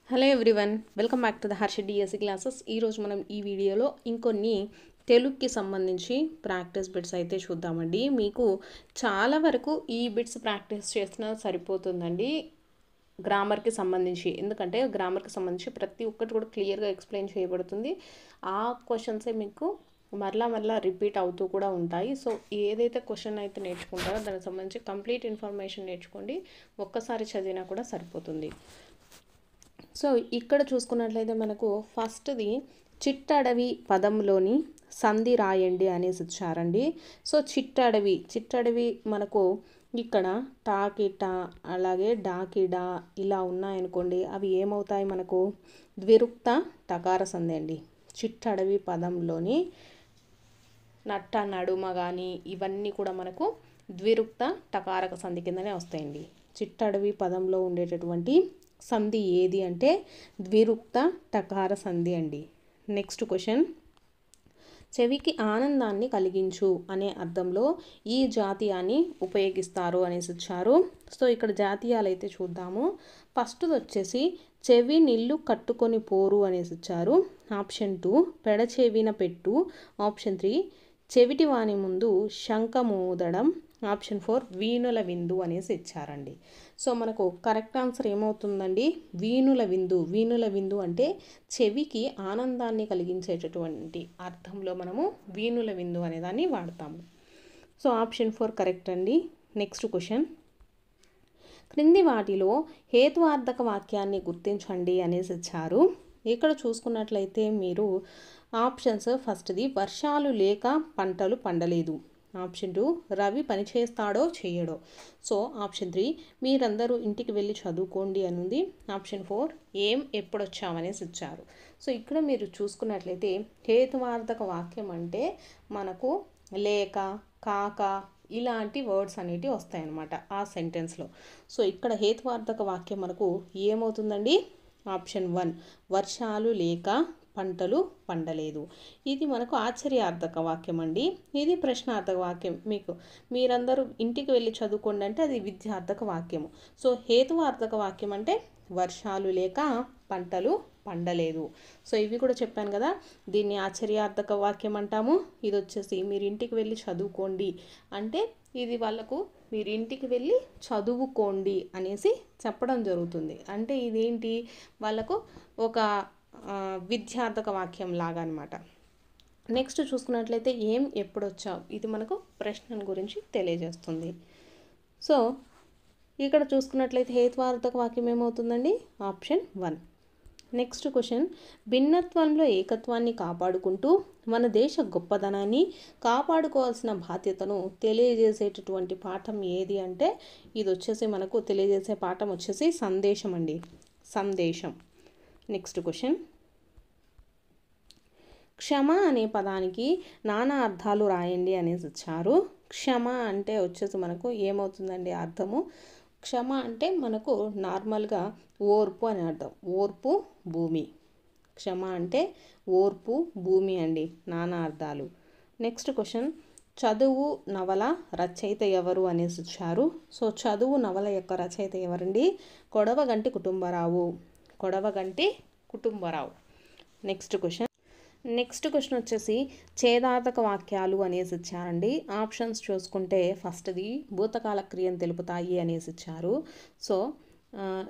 Hello everyone, welcome back to the Harsha DSC classes. ఈరోజు మనం ఈ వీడియోలో ఇంకొన్ని తెలుగుకి సంబంధించి ప్రాక్టీస్ బిట్స్ అయితే చూద్దామండి. మీకు చాలా వరకు ఈ బిట్స్ ప్రాక్టీస్ చేసినా సరిపోతుందండి గ్రామర్కి సంబంధించి. ఎందుకంటే గ్రామర్కి సంబంధించి ప్రతి ఒక్కటి కూడా క్లియర్గా ఎక్స్ప్లెయిన్ చేయబడుతుంది. ఆ క్వశ్చన్సే మీకు మరలా రిపీట్ అవుతూ కూడా ఉంటాయి. సో ఏదైతే క్వశ్చన్ అయితే నేర్చుకుంటారో దానికి సంబంధించి కంప్లీట్ ఇన్ఫర్మేషన్ నేర్చుకోండి. ఒక్కసారి చదివినా కూడా సరిపోతుంది. సో ఇక్కడ చూసుకున్నట్లయితే మనకు ఫస్ట్ది చిట్టడవి పదంలోని సంధి రాయండి అనేసి ఇచ్చారండి. సో చిట్టడవి మనకు ఇక్కడ టాకిటా అలాగే డాకిడా ఇలా ఉన్నాయనుకోండి, అవి ఏమవుతాయి మనకు ద్విరుక్త టకార సంధి అండి. చిట్టడవి పదంలోని నట్ట నడుమ కానీ ఇవన్నీ కూడా మనకు ద్విరుక్త టకారక సంధి కిందనే వస్తాయండి. చిట్టడవి పదంలో ఉండేటటువంటి సంధి ఏది అంటే ద్విరుక్త టకార సంధి అండి. నెక్స్ట్ క్వశ్చన్, చెవికి ఆనందాన్ని కలిగించు అనే అర్థంలో ఈ జాతీయాన్ని ఉపయోగిస్తారు అనేసి ఇచ్చారు. సో ఇక్కడ జాతీయాలు అయితే చూద్దాము. ఫస్ట్ది వచ్చేసి చెవి నిల్లు కట్టుకొని పోరు అనేసి ఇచ్చారు. ఆప్షన్ 2 పెడచెవిన పెట్టు. ఆప్షన్ 3 చెవిటి వాని ముందు శంఖమూదడం. ఆప్షన్ 4 వీణుల విందు అనేసి ఇచ్చారండి. సో మనకు కరెక్ట్ ఆన్సర్ ఏమవుతుందండి? వీణుల విందు అంటే చెవికి ఆనందాన్ని కలిగించేటటువంటి అర్థంలో మనము వీణుల విందు అనేదాన్ని వాడతాము. సో ఆప్షన్ 4 కరెక్ట్ అండి. నెక్స్ట్ క్వశ్చన్, క్రింది వాటిలో హేతువార్థక వాక్యాన్ని గుర్తించండి అనేసి ఇచ్చారు. ఇక్కడ చూసుకున్నట్లయితే మీరు ఆప్షన్స్, ఫస్ట్ది వర్షాలు లేక పంటలు పండలేదు. ఆప్షన్ 2 రవి పని చేస్తాడో చేయడో. సో ఆప్షన్ 3 మీరందరూ ఇంటికి వెళ్ళి చదువుకోండి అని ఉంది. ఆప్షన్ 4 ఏం ఎప్పుడొచ్చామనేసి ఇచ్చారు. సో ఇక్కడ మీరు చూసుకున్నట్లయితే హేతువార్థక వాక్యం అంటే మనకు లేక, కాక ఇలాంటి వర్డ్స్ అనేటివి వస్తాయన్నమాట ఆ సెంటెన్స్లో. సో ఇక్కడ హేతువార్థక వాక్యం మనకు ఏమవుతుందండి? ఆప్షన్ 1 వర్షాలు లేక పంటలు పండలేదు. ఇది మనకు ఆశ్చర్యార్థక వాక్యం అండి. ఇది ప్రశ్నార్థక వాక్యం. మీరందరూ ఇంటికి వెళ్ళి చదువుకోండి అంటే అది విద్యార్థక వాక్యము. సో హేతువార్థక వాక్యం అంటే వర్షాలు లేక పంటలు పండలేదు. సో ఇవి కూడా చెప్పాను కదా, దీన్ని ఆశ్చర్యార్థక వాక్యం అంటాము. ఇది వచ్చేసి మీరు ఇంటికి వెళ్ళి చదువుకోండి అంటే ఇది వాళ్ళకు మీరు ఇంటికి వెళ్ళి చదువుకోండి అనేసి చెప్పడం జరుగుతుంది. అంటే ఇదేంటి వాళ్ళకు ఒక విద్యార్థక వాక్యం లాగా అనమాట. నెక్స్ట్ చూసుకున్నట్లయితే ఏం ఎప్పుడొచ్చావు, ఇది మనకు ప్రశ్న గురించి తెలియజేస్తుంది. సో ఇక్కడ చూసుకున్నట్లయితే హేతువార్థక వాక్యం ఏమవుతుందండి? ఆప్షన్ 1. నెక్స్ట్ క్వశ్చన్, భిన్నత్వంలో ఏకత్వాన్ని కాపాడుకుంటూ మన దేశ గొప్పదనాన్ని కాపాడుకోవాల్సిన బాధ్యతను తెలియజేసేటటువంటి పాఠం ఏది అంటే ఇది వచ్చేసి మనకు తెలియజేసే పాఠం వచ్చేసి సందేశం అండి. సందేశం. నెక్స్ట్ క్వశ్చన్, క్షమ అనే పదానికి నానా అర్థాలు రాయండి అనేసి ఇచ్చారు. క్షమ అంటే వచ్చేసి మనకు ఏమవుతుందండి అర్థము? క్షమ అంటే మనకు నార్మల్గా ఓర్పు అని అర్థం. ఓర్పు, భూమి. క్షమ అంటే ఓర్పు, భూమి అండి. నానా అర్థాలు. నెక్స్ట్ క్వశ్చన్, చదువు నవల రచయిత ఎవరు అనేసి ఇచ్చారు. సో చదువు నవల యొక్క రచయిత ఎవరండి? కొడవగంటి కుటుంబరావు. నెక్స్ట్ క్వశ్చన్ వచ్చేసి ఛేదార్థక వాక్యాలు అనేసి ఇచ్చారండి. ఆప్షన్స్ చూసుకుంటే ఫస్ట్ది భూతకాల క్రియను తెలుపుతాయి అనేసి ఇచ్చారు. సో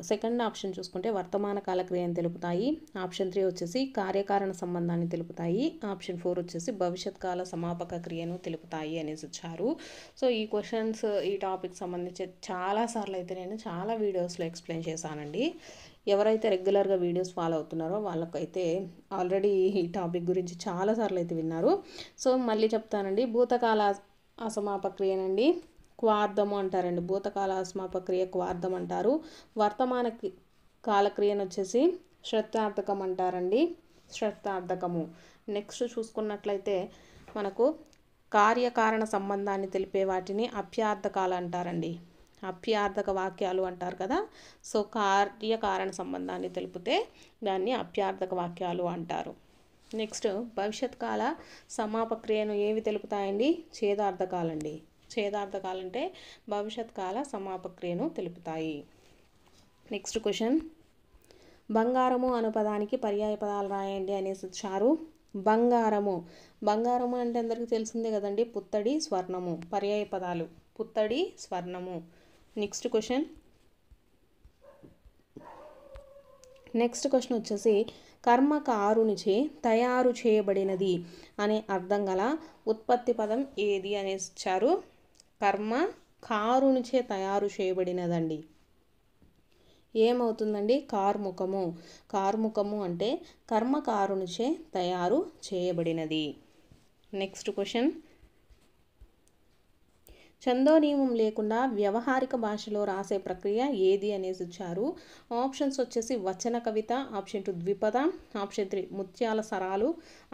సెకండ్ ఆప్షన్ చూసుకుంటే వర్తమాన కాల క్రియను తెలుపుతాయి. ఆప్షన్ 3 వచ్చేసి కార్యకారణ సంబంధాన్ని తెలుపుతాయి. ఆప్షన్ 4 వచ్చేసి భవిష్యత్ కాల సమాపక క్రియను తెలుపుతాయి అనేసి ఇచ్చారు. సో ఈ క్వశ్చన్స్, ఈ టాపిక్ సంబంధించి చాలాసార్లు అయితే నేను చాలా వీడియోస్లో ఎక్స్ప్లెయిన్ చేశానండి. ఎవరైతే రెగ్యులర్గా వీడియోస్ ఫాలో అవుతున్నారో వాళ్ళకైతే ఆల్రెడీ ఈ టాపిక్ గురించి చాలాసార్లు అయితే విన్నారు. సో మళ్ళీ చెప్తానండి. భూతకాల అసమాపక క్రియనండి క్వార్థము అంటారండి. భూతకాల అసమాపక క్రియ క్వార్థం అంటారు. వర్తమాన కాలక్రియను వచ్చేసి శ్రత్తార్థకం అంటారండి. శ్రత్తార్థకము. నెక్స్ట్ చూసుకున్నట్లయితే మనకు కార్యకారణ సంబంధాన్ని తెలిపే వాటిని అప్యార్థకాలు అంటారండి. అప్యార్థక వాక్యాలు అంటారు కదా. సో కార్యకారణ సంబంధాన్ని తెలిపితే దాన్ని అప్యార్థక వాక్యాలు అంటారు. నెక్స్ట్ భవిష్యత్ కాల సమాపక క్రియను ఏవి తెలుపుతాయండి? ఛేదార్థకాలండి. ఛేదార్థకాలంటే భవిష్యత్ కాల సమాపక క్రియను తెలుపుతాయి. నెక్స్ట్ క్వశ్చన్, బంగారము అను పదానికి పర్యాయ పదాలు రాయండి అనేసి ఇచ్చారు. బంగారము, బంగారము అంటే అందరికీ తెలిసిందే కదండి, పుత్తడి, స్వర్ణము. పర్యాయ పదాలు పుత్తడి, స్వర్ణము. నెక్స్ట్ క్వశ్చన్ వచ్చేసి కర్మకారునిచే తయారు చేయబడినది అనే అర్థం గల ఉత్పత్తి పదం ఏది అనేసి ఇచ్చారు. కర్మకారునిచే తయారు చేయబడినదండి. ఏమవుతుందండి? కార్ముకము. కార్ముకము అంటే కర్మకారునిచే తయారు చేయబడినది. నెక్స్ట్ క్వశ్చన్ ఛందో నియమం లేకుండా వ్యవహారిక భాషలో రాసే ప్రక్రియ ఏది అనేసి ఇచ్చారు. ఆప్షన్స్ వచ్చేసి వచన కవిత, ఆప్షన్ 2 ద్విపద, ఆప్షన్ 3 ముత్యాల సరాలు,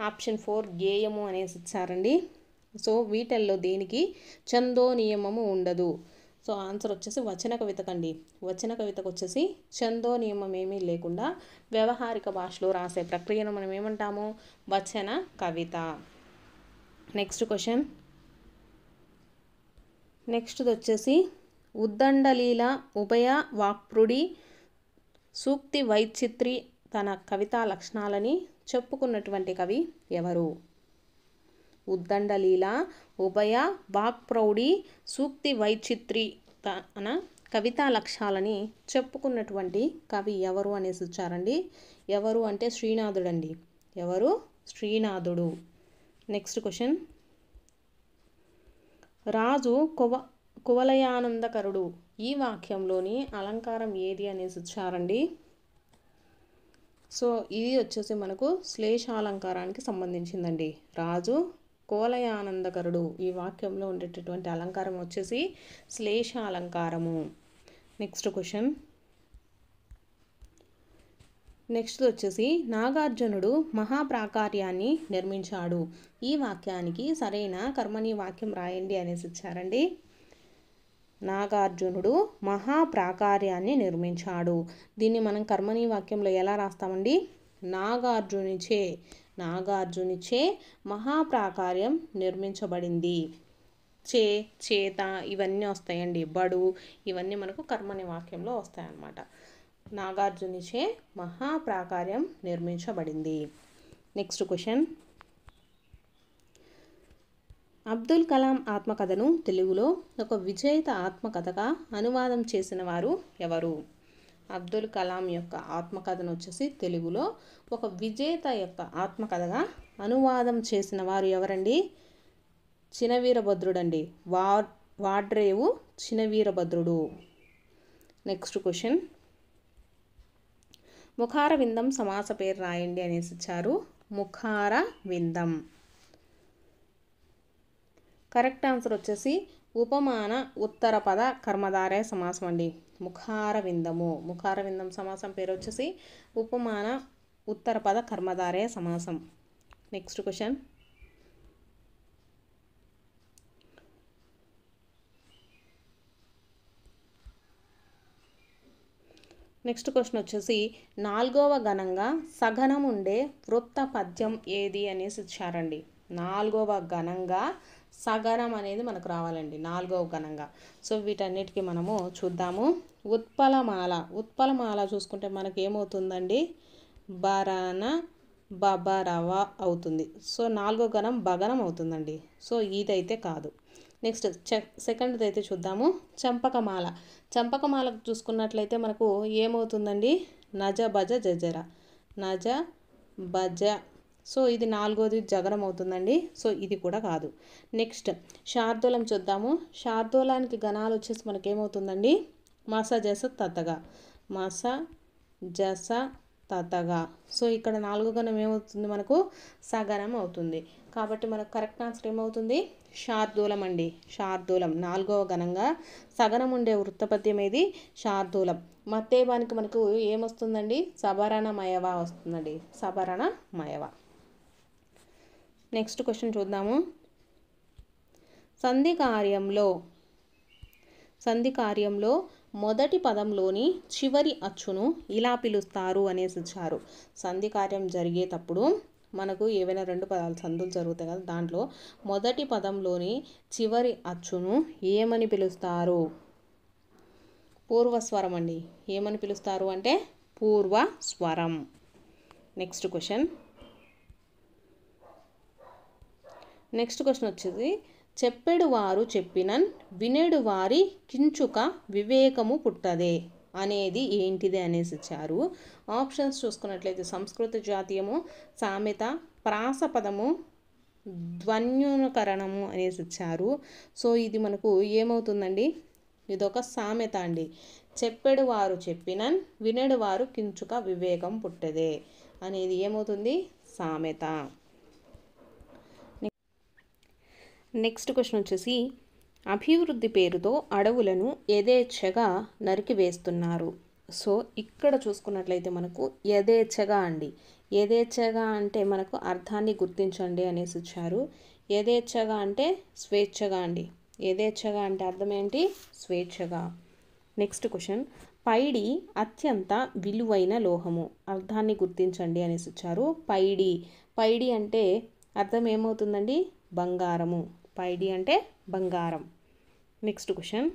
ఆప్షన్ 4 గేయము అనేసి ఇచ్చారండి. సో వీటిల్లో దేనికి ఛందో నియమము ఉండదు? సో ఆన్సర్ వచ్చేసి వచన కవితకండి. వచన కవితకు వచ్చేసి ఛందో నియమం ఏమీ లేకుండా వ్యవహారిక భాషలో రాసే ప్రక్రియను మనం ఏమంటాము? వచన కవిత. నెక్స్ట్ క్వశ్చన్ వచ్చేసి ఉద్దండలీల ఉభయ వాక్పృడి సూక్తి వైచిత్రి తన కవితా లక్షణాలని చెప్పుకున్నటువంటి కవి ఎవరు? ఉద్దండలీల ఉభయ వాక్ప్రౌఢి సూక్తి వైచిత్రి తన కవితా లక్ష్యాలని చెప్పుకున్నటువంటి కవి ఎవరు అనేసి ఇచ్చారండి. ఎవరు అంటే శ్రీనాథుడు అండి. ఎవరు? శ్రీనాథుడు. నెక్స్ట్ క్వశ్చన్ రాజు కువలయానందకరుడు ఈ వాక్యంలోని అలంకారం ఏది అనేసి ఇచ్చారండి. సో ఇది వచ్చేసి మనకు శ్లేషాలంకారానికి సంబంధించిందండి. రాజు కువలయానందకరుడు ఈ వాక్యంలో ఉండేటటువంటి అలంకారం వచ్చేసి శ్లేషాలంకారము. నెక్స్ట్ క్వశ్చన్ వచ్చేసి నాగార్జునుడు మహాప్రాకార్యాన్ని నిర్మించాడు ఈ వాక్యానికి సరైన కర్మని వాక్యం రాయండి అనేసి ఇచ్చారండి. నాగార్జునుడు మహాప్రాకార్యాన్ని నిర్మించాడు. దీన్ని మనం కర్మని వాక్యంలో ఎలా రాస్తామండి? నాగార్జునిచే మహాప్రాకార్యం నిర్మించబడింది. చేత ఇవన్నీ వస్తాయండి. బడు ఇవన్నీ మనకు కర్మని వాక్యంలో వస్తాయన్నమాట. నాగార్జునిచే మహాప్రాకార్యం నిర్మించబడింది. నెక్స్ట్ క్వశ్చన్ అబ్దుల్ కలాం ఆత్మకథను తెలుగులో ఒక విజేత ఆత్మకథగా అనువాదం చేసిన వారు ఎవరు? అబ్దుల్ కలాం యొక్క ఆత్మకథను వచ్చేసి తెలుగులో ఒక విజేత యొక్క ఆత్మకథగా అనువాదం చేసిన వారు ఎవరండి? చినవీరభద్రుడు అండి. వాడ్రేవు చినవీరభద్రుడు. నెక్స్ట్ క్వశ్చన్ ముఖార విందం సమాస పేరు రాయండి అనేసి ఇచ్చారు. ముఖార విందం. కరెక్ట్ ఆన్సర్ వచ్చేసి ఉపమాన ఉత్తర పద కర్మధారయ సమాసం అండి. ముఖార విందం సమాసం పేరు వచ్చేసి ఉపమాన ఉత్తర పద కర్మధారయ సమాసం. నెక్స్ట్ క్వశ్చన్ వచ్చేసి 4వ గణంగా సగనం ఉండే వృత్త పద్యం ఏది అనేసి ఇచ్చారండి. 4వ గణంగా సగనం అనేది మనకు రావాలండి. 4వ గణంగా. సో వీటన్నిటికీ మనము చూద్దాము. ఉత్పలమాల చూసుకుంటే మనకి ఏమవుతుందండి? బరన బబరవ అవుతుంది. సో 4వ గణం బగనం అవుతుందండి. సో ఇదైతే కాదు. నెక్స్ట్ సెకండ్ది అయితే చూద్దాము. చంపకమాలకు చూసుకున్నట్లయితే మనకు ఏమవుతుందండి? నజ భజ జజర. నజ భజ. సో ఇది 4వది జగరం అవుతుందండి. సో ఇది కూడా కాదు. నెక్స్ట్ శార్దూలం చూద్దాము. శార్దూలానికి గణాలు వచ్చేసి మనకి ఏమవుతుందండి? మస జస తతగా. మస జస తతగా. సో ఇక్కడ 4వ గణం ఏమవుతుంది? మనకు సగనం అవుతుంది. కాబట్టి మనకు కరెక్ట్ ఆన్సర్ ఏమవుతుంది? శార్దూలం అండి. శార్దూలం 4వ గణంగా సగనం ఉండే వృత్తపద్యం ఏది? శార్దూలం. మత్తేబానికి మనకు ఏమొస్తుందండి? సబరణమయవ వస్తుందండి. సబరణమయవ. నెక్స్ట్ క్వశ్చన్ చూద్దాము. సంధి కార్యంలో మొదటి పదంలోని చివరి అచ్చును ఇలా పిలుస్తారు అనేసి ఇచ్చారు. సంధి కార్యం జరిగేటప్పుడు మనకు ఏవైనా 2 పదాలు సందులు జరుగుతాయి కదా, దాంట్లో మొదటి పదంలోని చివరి అచ్చును ఏమని పిలుస్తారు? పూర్వస్వరం అండి. ఏమని పిలుస్తారు అంటే పూర్వ స్వరం. నెక్స్ట్ క్వశ్చన్ వచ్చేది చెప్పెడు వారు చెప్పినన్ వినెడు వారి కించుక వివేకము పుట్టదే అనేది ఏంటిది అనేసి ఇచ్చారు. ఆప్షన్స్ చూసుకున్నట్లయితే సంస్కృత జాతీయము, సామెత, ప్రాసపదము, ధ్వన్యునకరణము అనేసి ఇచ్చారు. సో ఇది మనకు ఏమవుతుందండి, ఇదొక సామెత అండి. చెప్పెడు వారు చెప్పినన్ వినెడు వారు కించుక వివేకం పుట్టదే అనేది ఏమవుతుంది, సామెత. నెక్స్ట్ క్వశ్చన్ వచ్చేసి అభివృద్ధి పేరుతో అడవులను యథేచ్ఛగా నరికివేస్తున్నారు. సో ఇక్కడ చూసుకున్నట్లయితే మనకు యథేచ్ఛగా అండి. యథేచ్ఛగా అంటే మనకు అర్థాన్ని గుర్తించండి అనేసి ఇచ్చారు. యథేచ్ఛగా అంటే స్వేచ్ఛగా అండి. యథేచ్ఛగా అంటే అర్థం ఏంటి, స్వేచ్ఛగా. నెక్స్ట్ క్వశ్చన్ పైడి అత్యంత విలువైన లోహము, అర్థాన్ని గుర్తించండి అనేసి ఇచ్చారు. పైడి అంటే అర్థం ఏమవుతుందండి, బంగారము. పైడి అంటే బంగారం. నెక్స్ట్ క్వశ్చన్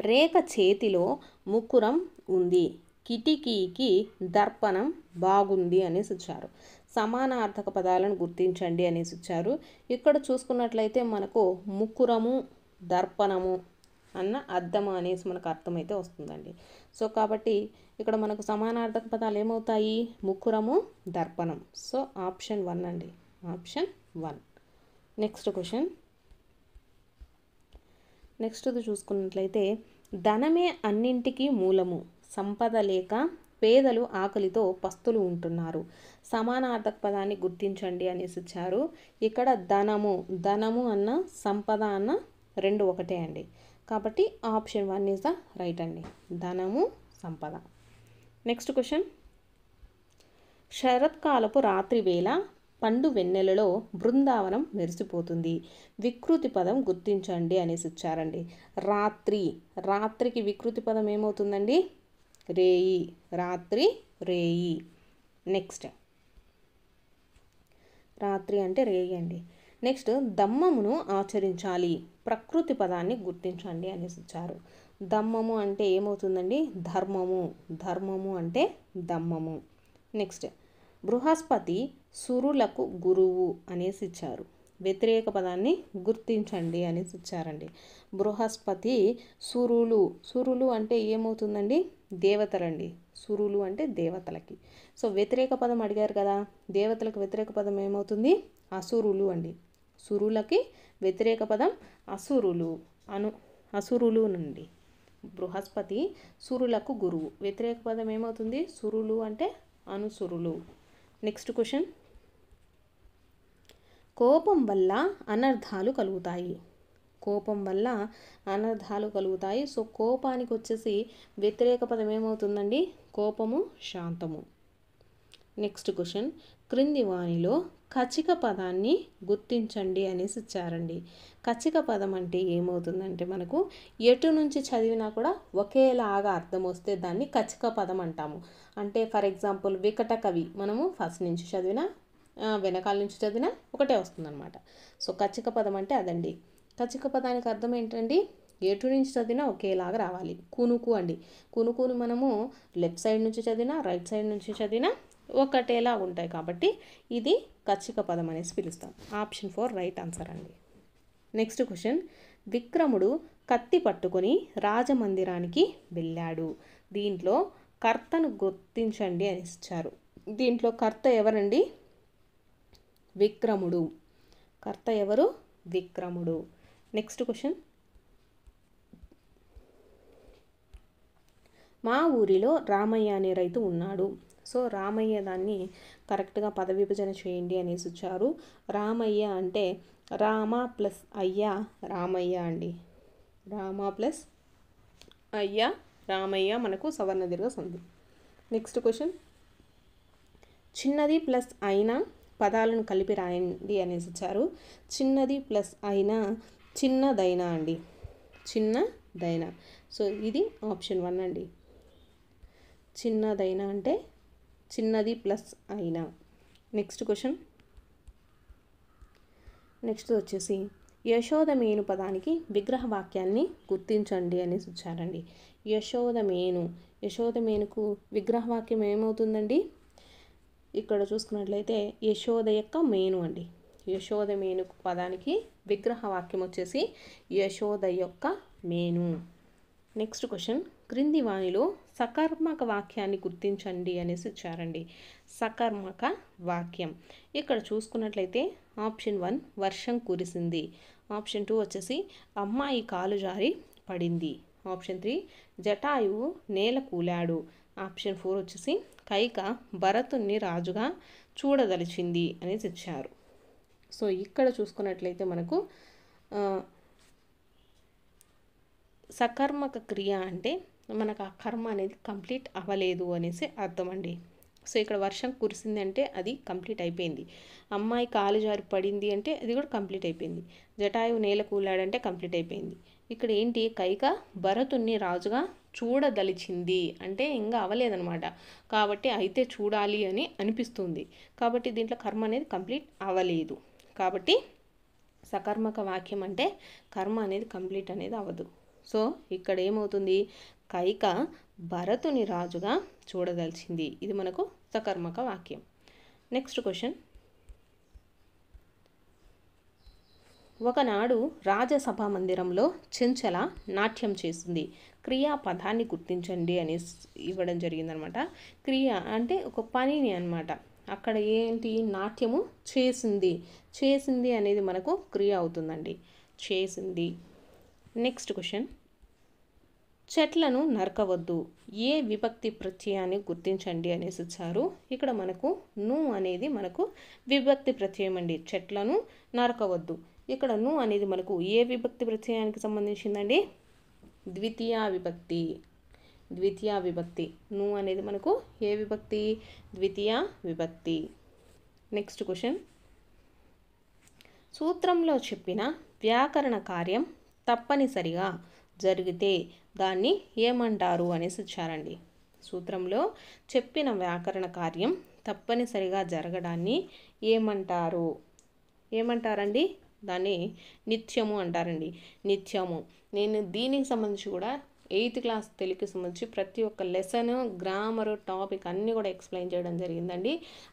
రేఖ చేతిలో ముకురం ఉంది, కిటికీకి దర్పణం బాగుంది అనేసి ఇచ్చారు. సమానార్థక పదాలను గుర్తించండి అనేసి ఇచ్చారు. ఇక్కడ చూసుకున్నట్లయితే మనకు ముకురము, దర్పణము అన్న అర్థం అనేసి మనకు అర్థమైతే వస్తుందండి. సో కాబట్టి ఇక్కడ మనకు సమానార్థక పదాలు ఏమవుతాయి, ముకురము, దర్పణం. సో ఆప్షన్ 1 అండి, ఆప్షన్ 1. నెక్స్ట్ క్వశ్చన్ చూసుకున్నట్లయితే ధనమే అన్నింటికీ మూలము, సంపద లేక పేదలు ఆకలితో పస్తులు ఉంటున్నారు. సమానార్థక పదాన్ని గుర్తించండి అనేసి ఇచ్చారు. ఇక్కడ ధనము అన్న సంపద అన్న రెండు ఒకటే అండి. కాబట్టి ఆప్షన్ 1 ఈజ్ ద రైట్ అండి, ధనము, సంపద. నెక్స్ట్ క్వశ్చన్ శరత్కాలపు రాత్రి వేళ పండు వెన్నెలలో బృందావనం మెరిసిపోతుంది, వికృతి పదం గుర్తించండి అనేసి ఇచ్చారండి. రాత్రికి వికృతి పదం ఏమవుతుందండి, రేయి. రాత్రి, రేయి. నెక్స్ట్ రాత్రి అంటే రేయి అండి. నెక్స్ట్ దమ్మమును ఆచరించాలి, ప్రకృతి పదాన్ని గుర్తించండి అనేసి ఇచ్చారు. దమ్మము అంటే ఏమవుతుందండి, ధర్మము అంటే దమ్మము. నెక్స్ట్ బృహస్పతి సురులకు గురువు అనేసి ఇచ్చారు. వ్యతిరేక పదాన్ని గుర్తించండి అనేసి ఇచ్చారండి. బృహస్పతి సురులు అంటే ఏమవుతుందండి, దేవతలండి. సురులు అంటే దేవతలకి. సో వ్యతిరేక పదం అడిగారు కదా, దేవతలకు వ్యతిరేక పదం ఏమవుతుంది, అసురులు అండి. సురులకి వ్యతిరేక పదం అసురులు నుండి. బృహస్పతి సురులకు గురువు, వ్యతిరేక పదం ఏమవుతుంది, సురులు అంటే అనుసురులు. నెక్స్ట్ క్వశ్చన్ కోపం వల్ల అనర్థాలు కలుగుతాయి. సో కోపానికి వచ్చేసి వ్యతిరేక పదం ఏమవుతుందండి, కోపము, శాంతము. నెక్స్ట్ క్వశ్చన్ క్రింది వానిలో కచిక పదాన్ని గుర్తించండి అనేసి ఇచ్చారండి. కచిక పదం అంటే ఏమవుతుందంటే మనకు ఎటు నుంచి చదివినా కూడా ఒకేలాగా అర్థం వస్తే దాన్ని కచిక పదం అంటాము. అంటే ఫర్ ఎగ్జాంపుల్ వికట కవి, మనము ఫస్ట్ నుంచి చదివినా వెనకాల నుంచి చదివినా ఒకటే వస్తుందన్నమాట. సో కచిక పదం అంటే అదండి. కచిక పదానికి అర్థం ఏంటండి, ఎటు నుంచి చదివినా ఒకేలాగా రావాలి. కునుకు అండి. కునుకుని మనము లెఫ్ట్ సైడ్ నుంచి చదివినా రైట్ సైడ్ నుంచి చదివినా ఒకటేలా ఉంటాయి. కాబట్టి ఇది కచిక పదం అనేసి పిలుస్తాం. ఆప్షన్ 4 రైట్ ఆన్సర్ అండి. నెక్స్ట్ క్వశ్చన్ విక్రముడు కత్తి పట్టుకొని రాజమందిరానికి వెళ్ళాడు, దీంట్లో కర్తను గుర్తించండి అని ఇచ్చారు. దీంట్లో కర్త ఎవరండి, విక్రముడు. కర్త ఎవరు, విక్రముడు. నెక్స్ట్ క్వశ్చన్ మా ఊరిలో రామయ్య అనే రైతు ఉన్నాడు. సో రామయ్య దాన్ని కరెక్ట్గా పద విభజన చేయండి అనేసి ఇచ్చారు. రామయ్య అంటే రామ ప్లస్ అయ్య రామయ్య అండి. రామ ప్లస్ అయ్య రామయ్య మనకు సవర్ణ దీర్ఘ సంధి. నెక్స్ట్ క్వశ్చన్ చిన్నది ప్లస్ అయినా పదాలను కలిపి రాయండి అనేసి ఇచ్చారు. చిన్నది ప్లస్ అయినా చిన్నదైనా అండి, చిన్నదైనా. సో ఇది ఆప్షన్ 1 అండి. చిన్నదైనా అంటే చిన్నది ప్లస్ అయినా. నెక్స్ట్ క్వశ్చన్ వచ్చేసి యశోదమేను పదానికి విగ్రహ వాక్యాన్ని గుర్తించండి అనేసి ఇచ్చారండి. యశోదమేను యశోదమేనుకు విగ్రహవాక్యం ఏమవుతుందండి? ఇక్కడ చూసుకున్నట్లయితే యశోద యొక్క మేను అండి. యశోదమేను పదానికి విగ్రహవాక్యం వచ్చేసి యశోద యొక్క మేను. నెక్స్ట్ క్వశ్చన్, క్రింది వాణిలో సకర్మక వాక్యాన్ని గుర్తించండి అనేసి ఇచ్చారండి. సకర్మక వాక్యం ఇక్కడ చూసుకున్నట్లయితే ఆప్షన్ 1 వర్షం కురిసింది, ఆప్షన్ 2 వచ్చేసి అమ్మాయి కాలు జారి పడింది, ఆప్షన్ 3 జటాయువు నేల కూలాడు, ఆప్షన్ 4 వచ్చేసి కైక భరతుణ్ణి రాజుగా చూడదలిచింది అనేసి ఇచ్చారు. సో ఇక్కడ చూసుకున్నట్లయితే మనకు సకర్మక క్రియ అంటే మనకు ఆ కర్మ అనేది కంప్లీట్ అవ్వలేదు అనేసి అర్థం అండి. సో ఇక్కడ వర్షం కురిసింది అంటే అది కంప్లీట్ అయిపోయింది. అమ్మాయి కాలు జారి పడింది అంటే అది కూడా కంప్లీట్ అయిపోయింది. జటాయువు నేల కూలాడంటే కంప్లీట్ అయిపోయింది. ఇక్కడ ఏంటి, కైక భరతుణ్ణి రాజుగా చూడదలిచింది అంటే ఇంకా అవ్వలేదన్నమాట. కాబట్టి అయితే చూడాలి అని అనిపిస్తుంది. కాబట్టి దీంట్లో కర్మ అనేది కంప్లీట్ అవ్వలేదు. కాబట్టి సకర్మక వాక్యం అంటే కర్మ అనేది కంప్లీట్ అనేది అవ్వదు. సో ఇక్కడ ఏమవుతుంది, కైక భరతుని రాజుగా చూడదలిచింది. ఇది మనకు సకర్మక వాక్యం. నెక్స్ట్ క్వశ్చన్, ఒకనాడు రాజసభ మందిరంలో చెంచల నాట్యం చేసింది, క్రియాపదాన్ని గుర్తించండి అని ఇవ్వడం జరిగిందనమాట. క్రియ అంటే ఒక పనిని అనమాట. అక్కడ ఏంటి, నాట్యము చేసింది. చేసింది అనేది మనకు క్రియ అవుతుందండి, చేసింది. నెక్స్ట్ క్వశ్చన్, చెట్లను నరకవద్దు, ఏ విభక్తి ప్రత్యయాన్ని గుర్తించండి అనేసి ఇచ్చారు. ఇక్కడ మనకు ను అనేది మనకు విభక్తి ప్రత్యయం అండి. చెట్లను నరకవద్దు. ఇక్కడ ను అనేది మనకు ఏ విభక్తి ప్రత్యయానికి సంబంధించిందండి? ద్వితీయ విభక్తి. ద్వితీయ విభక్తి. ను అనేది మనకు ఏ విభక్తి? ద్వితీయ విభక్తి. నెక్స్ట్ క్వశ్చన్, సూత్రంలో చెప్పిన వ్యాకరణ కార్యం తప్పనిసరిగా జరిగితే దాన్ని ఏమంటారు అనేసి ఇచ్చారండి. సూత్రంలో చెప్పిన వ్యాకరణ కార్యం తప్పనిసరిగా జరగడాన్ని ఏమంటారు? ఏమంటారండి? దాన్ని నిత్యము అంటారండి. నిత్యము. నేను దీనికి సంబంధించి కూడా 8th క్లాస్ తెలుగుకి సంబంధించి ప్రతి ఒక్క లెసన్, గ్రామర్, టాపిక్ అన్నీ కూడా ఎక్స్ప్లెయిన్ చేయడం జరిగిందండి.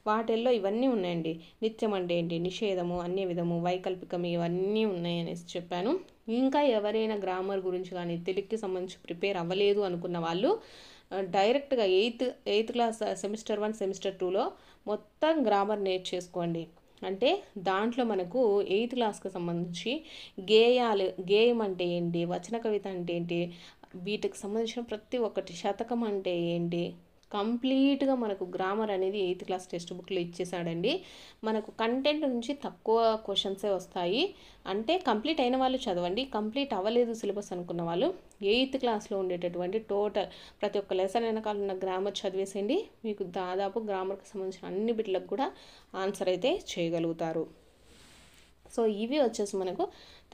వాటిల్లో ఇవన్నీ ఉన్నాయండి. నిత్యం అంటే ఏంటి, నిషేధము, అన్య విధము, వైకల్పికం, ఇవన్నీ ఉన్నాయి అనేసి చెప్పాను. ఇంకా ఎవరైనా గ్రామర్ గురించి కానీ తెలుగుకి సంబంధించి ప్రిపేర్ అవ్వలేదు అనుకున్న వాళ్ళు డైరెక్ట్గా 8th క్లాస్ సెమిస్టర్ 1 సెమిస్టర్ 2లో మొత్తం గ్రామర్ నేర్చేసుకోండి. అంటే దాంట్లో మనకు 8th క్లాస్కి సంబంధించి గేయాలు, గేయం అంటే ఏంటి, వచన కవిత అంటే ఏంటి, వీటికి సంబంధించిన ప్రతి ఒక్కటి, శతకం అంటే ఏంటి, కంప్లీట్గా మనకు గ్రామర్ అనేది 8th క్లాస్ టెక్స్ట్ బుక్లో ఇచ్చేసాడండి. మనకు కంటెంట్ నుంచి తక్కువ క్వశ్చన్సే వస్తాయి. అంటే కంప్లీట్ అయిన వాళ్ళు చదవండి, కంప్లీట్ అవ్వలేదు సిలబస్ అనుకున్న వాళ్ళు 8th క్లాస్లో ఉండేటటువంటి టోటల్ ప్రతి ఒక్క లెసన్ వెనకాల ఉన్న గ్రామర్ చదివేసేయండి. మీకు దాదాపు గ్రామర్కి సంబంధించిన అన్ని బిట్లకు కూడా ఆన్సర్ అయితే చేయగలుగుతారు. సో ఇవి వచ్చేసి మనకు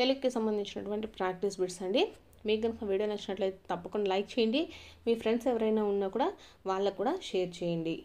తెలుగుకి సంబంధించినటువంటి ప్రాక్టీస్ బిట్స్ అండి. మీకు కనుక వీడియో నచ్చినట్లయితే తప్పకుండా లైక్ చేయండి. మీ ఫ్రెండ్స్ ఎవరైనా ఉన్నా కూడా వాళ్ళకు కూడా షేర్ చేయండి.